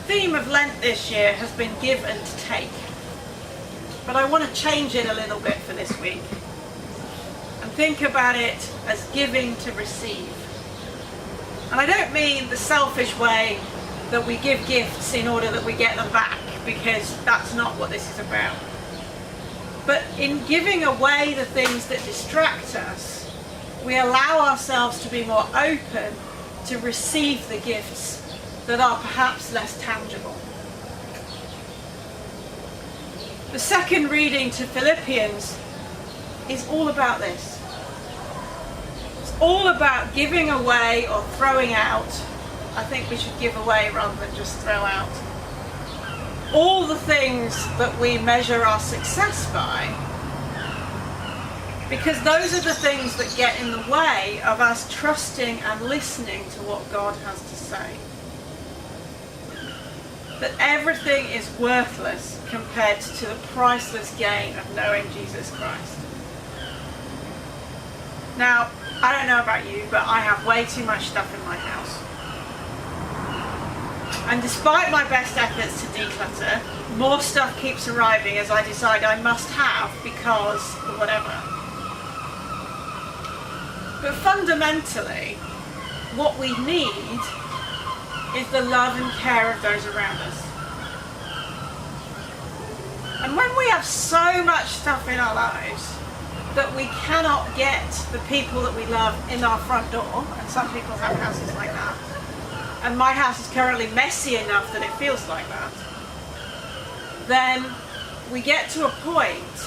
The theme of Lent this year has been give and take, but I want to change it a little bit for this week and think about it as giving to receive. And I don't mean the selfish way that we give gifts in order that we get them back, because that's not what this is about. But in giving away the things that distract us, we allow ourselves to be more open to receive the gifts that are perhaps less tangible. The second reading to Philippians is all about this. It's all about giving away or throwing out. I think we should give away rather than just throw out. All the things that we measure our success by, because those are the things that get in the way of us trusting and listening to what God has to say. That everything is worthless compared to the priceless gain of knowing Jesus Christ. Now, I don't know about you, but I have way too much stuff in my house. And despite my best efforts to declutter, more stuff keeps arriving as I decide I must have because of whatever. But fundamentally, what we need is the love and care of those around us. And when we have so much stuff in our lives that we cannot get the people that we love in our front door, and some people have houses like that, and my house is currently messy enough that it feels like that, then we get to a point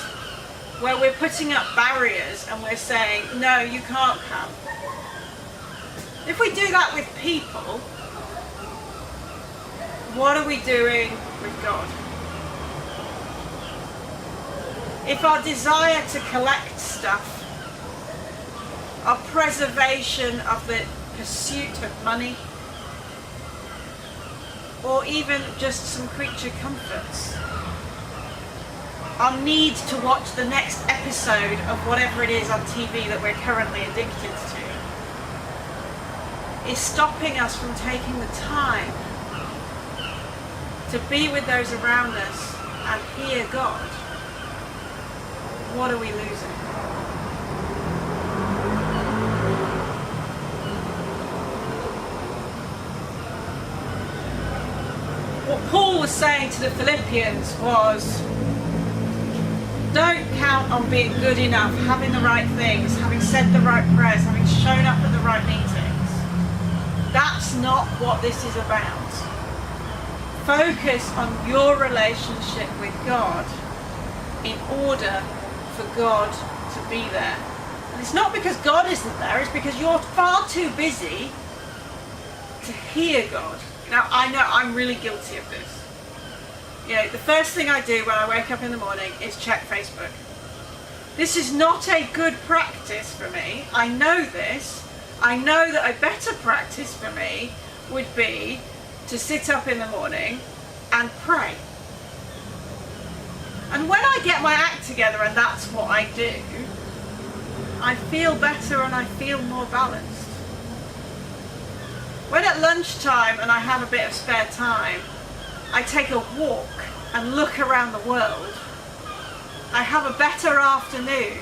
where we're putting up barriers and we're saying, no, you can't come. If we do that with people, what are we doing with God? If our desire to collect stuff, our preservation of the pursuit of money, or even just some creature comforts, our need to watch the next episode of whatever it is on TV that we're currently addicted to, is stopping us from taking the time to be with those around us and hear God, what are we losing? What Paul was saying to the Philippians was, don't count on being good enough, having the right things, having said the right prayers, having shown up at the right meetings. That's not what this is about. Focus on your relationship with God in order for God to be there. And it's not because God isn't there, it's because you're far too busy to hear God. Now, I know I'm really guilty of this. You know, the first thing I do when I wake up in the morning is check Facebook. This is not a good practice for me. I know this. I know that a better practice for me would be to sit up in the morning and pray. And when I get my act together and that's what I do, I feel better and I feel more balanced. When at lunchtime and I have a bit of spare time, I take a walk and look around the world, I have a better afternoon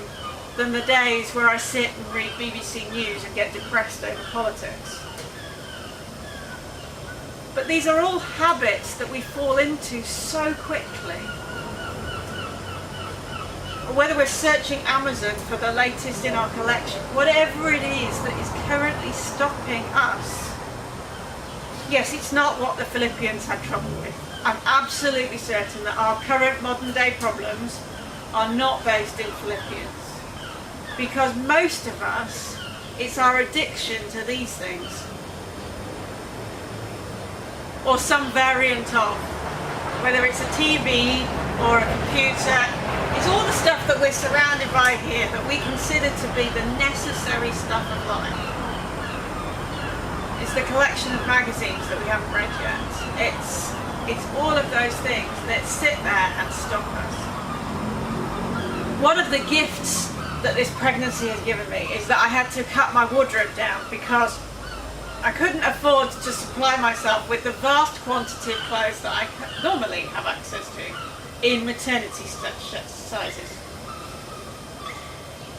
than the days where I sit and read BBC News and get depressed over politics. But these are all habits that we fall into so quickly. Whether we're searching Amazon for the latest in our collection, whatever it is that is currently stopping us. Yes, it's not what the Philippians had trouble with. I'm absolutely certain that our current modern day problems are not based in Philippians. Because most of us, it's our addiction to these things. Or some variant of. Whether it's a TV or a computer, it's all the stuff that we're surrounded by here that we consider to be the necessary stuff of life. It's the collection of magazines that we haven't read yet. It's all of those things that sit there and stop us. One of the gifts that this pregnancy has given me is that I had to cut my wardrobe down because I couldn't afford to supply myself with the vast quantity of clothes that I normally have access to in maternity sizes.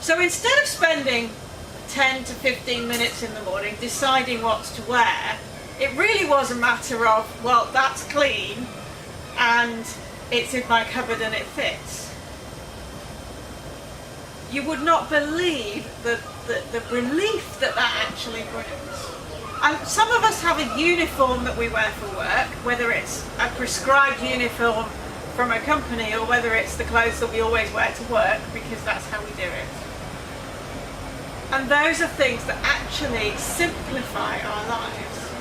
So instead of spending 10 to 15 minutes in the morning deciding what to wear, it really was a matter of, well, that's clean and it's in my cupboard and it fits. You would not believe the relief that actually brings. And some of us have a uniform that we wear for work, whether it's a prescribed uniform from a company or whether it's the clothes that we always wear to work because that's how we do it. And those are things that actually simplify our lives.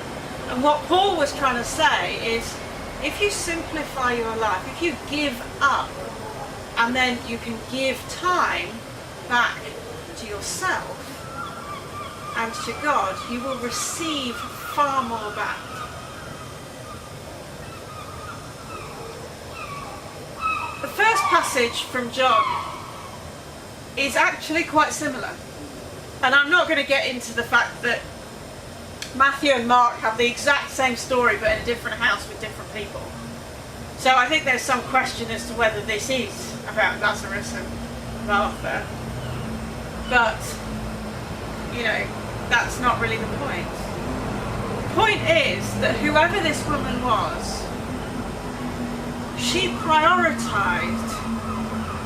And what Paul was trying to say is, if you simplify your life, if you give up, and then you can give time back to yourself and to God, you will receive far more back. The first passage from John is actually quite similar. And I'm not going to get into the fact that Matthew and Mark have the exact same story but in a different house with different people. So I think there's some question as to whether this is about Lazarus and Martha. But, that's not really the point. The point is that whoever this woman was, she prioritized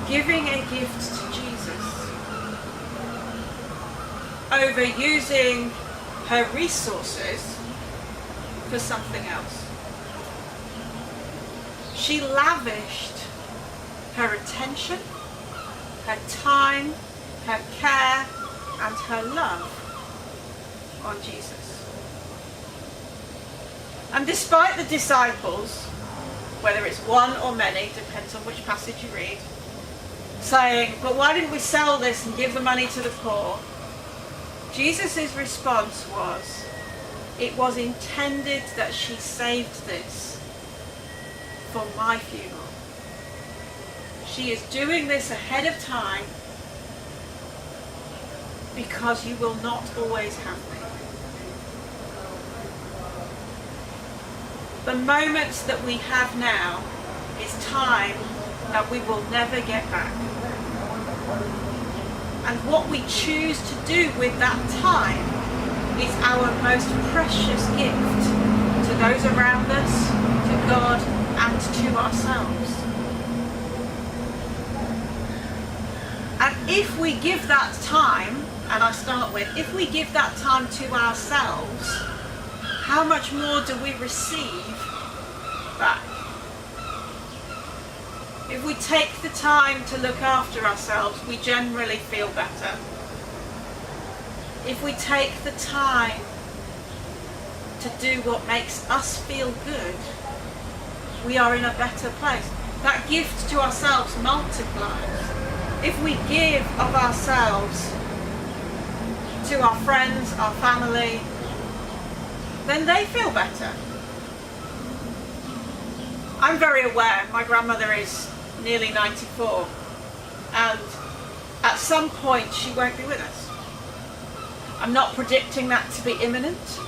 giving a gift to Jesus over using her resources for something else. She lavished her attention, her time, her care, and her love on Jesus. And despite the disciples, whether it's one or many, depends on which passage you read, saying, but why didn't we sell this and give the money to the poor? Jesus' response was, it was intended that she saved this for my funeral. She is doing this ahead of time because you will not always have me. The moments that we have now is time that we will never get back. And what we choose to do with that time is our most precious gift to those around us, to God, and to ourselves. And if we give that time, and I start with, if we give that time to ourselves, how much more do we receive back? If we take the time to look after ourselves, we generally feel better. If we take the time to do what makes us feel good, we are in a better place. That gift to ourselves multiplies. If we give of ourselves to our friends, our family, then they feel better. I'm very aware, my grandmother is nearly 94, and at some point she won't be with us. I'm not predicting that to be imminent,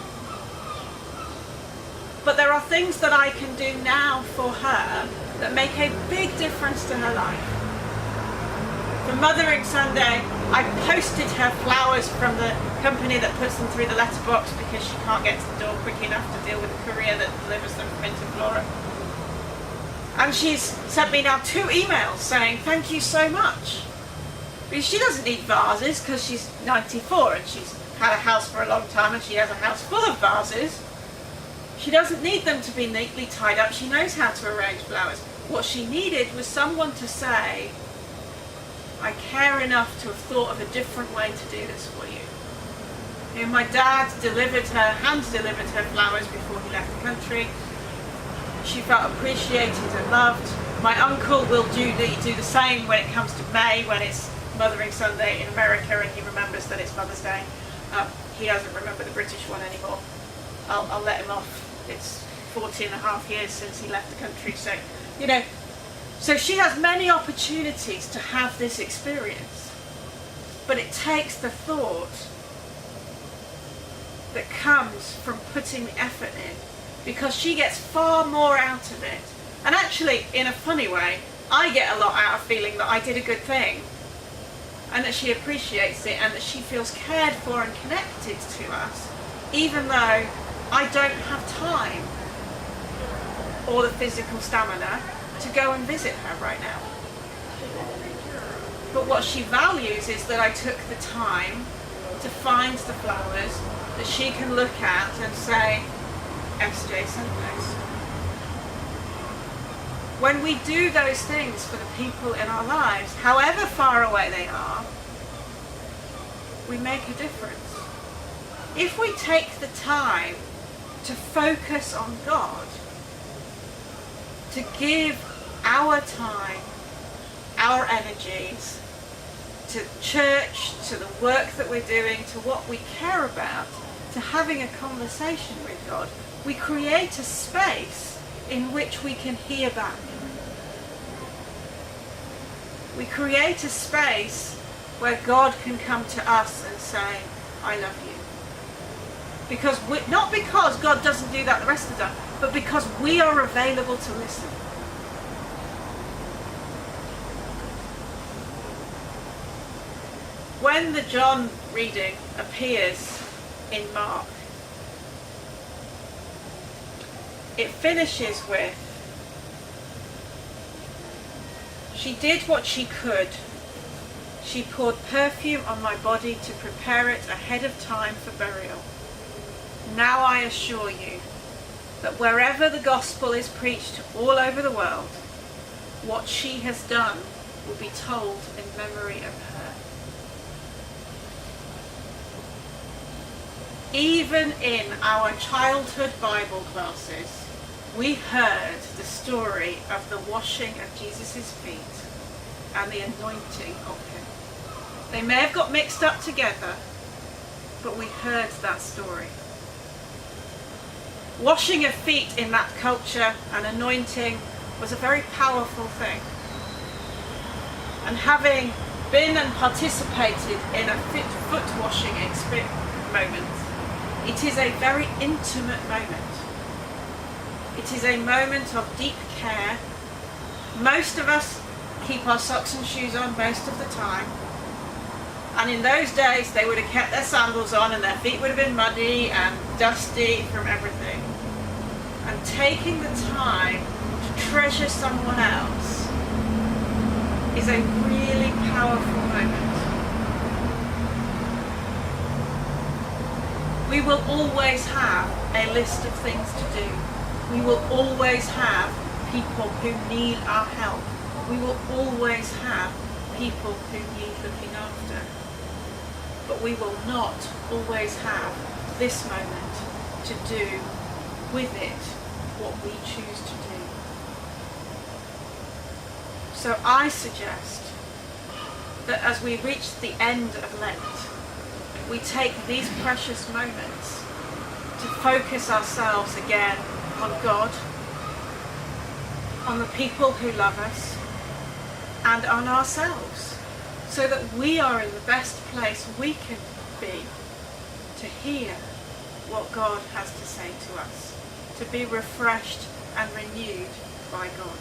but there are things that I can do now for her that make a big difference to her life. For Mothering Sunday, I posted her flowers from the company that puts them through the letterbox because she can't get to the door quick enough to deal with the courier that delivers them from Interflora. And she's sent me now 2 emails saying thank you so much. Because she doesn't need vases because she's 94 and she's had a house for a long time and she has a house full of vases. She doesn't need them to be neatly tied up. She knows how to arrange flowers. What she needed was someone to say, I care enough to have thought of a different way to do this for you. My dad hand delivered her flowers before he left the country. She felt appreciated and loved. My uncle will do the same when it comes to May, when it's Mothering Sunday in America and he remembers that it's Mother's Day. He doesn't remember the British one anymore. I'll let him off. It's 40 and a half years since he left the country. So she has many opportunities to have this experience. But it takes the thought that comes from putting the effort in, because she gets far more out of it. And actually, in a funny way, I get a lot out of feeling that I did a good thing, and that she appreciates it, and that she feels cared for and connected to us, even though I don't have time or the physical stamina to go and visit her right now. But what she values is that I took the time to find the flowers that she can look at and say, SJ sent those. When we do those things for the people in our lives, however far away they are, we make a difference. If we take the time to focus on God, to give our time, our energies, to church, to the work that we're doing, to what we care about, to having a conversation with God, we create a space in which we can hear back. We create a space where God can come to us and say, I love you. Not because God doesn't do that the rest of the time, but because we are available to listen. When the John reading appears in Mark, it finishes with, she did what she could. She poured perfume on my body to prepare it ahead of time for burial. Now I assure you that wherever the gospel is preached all over the world, what she has done will be told in memory of her. Even in our childhood Bible classes, we heard the story of the washing of Jesus' feet and the anointing of him. They may have got mixed up together, but we heard that story. Washing of feet in that culture and anointing was a very powerful thing. And having been and participated in a foot washing moment, it is a very intimate moment. It is a moment of deep care. Most of us keep our socks and shoes on most of the time. And in those days, they would have kept their sandals on and their feet would have been muddy and dusty from everything. And taking the time to treasure someone else is a really powerful moment. We will always have a list of things to do. We will always have people who need our help. We will always have people who need looking after. But we will not always have this moment to do with it what we choose to do. So I suggest that as we reach the end of Lent, we take these precious moments to focus ourselves again on God, on the people who love us, and on ourselves, so that we are in the best place we can be to hear what God has to say to us, to be refreshed and renewed by God.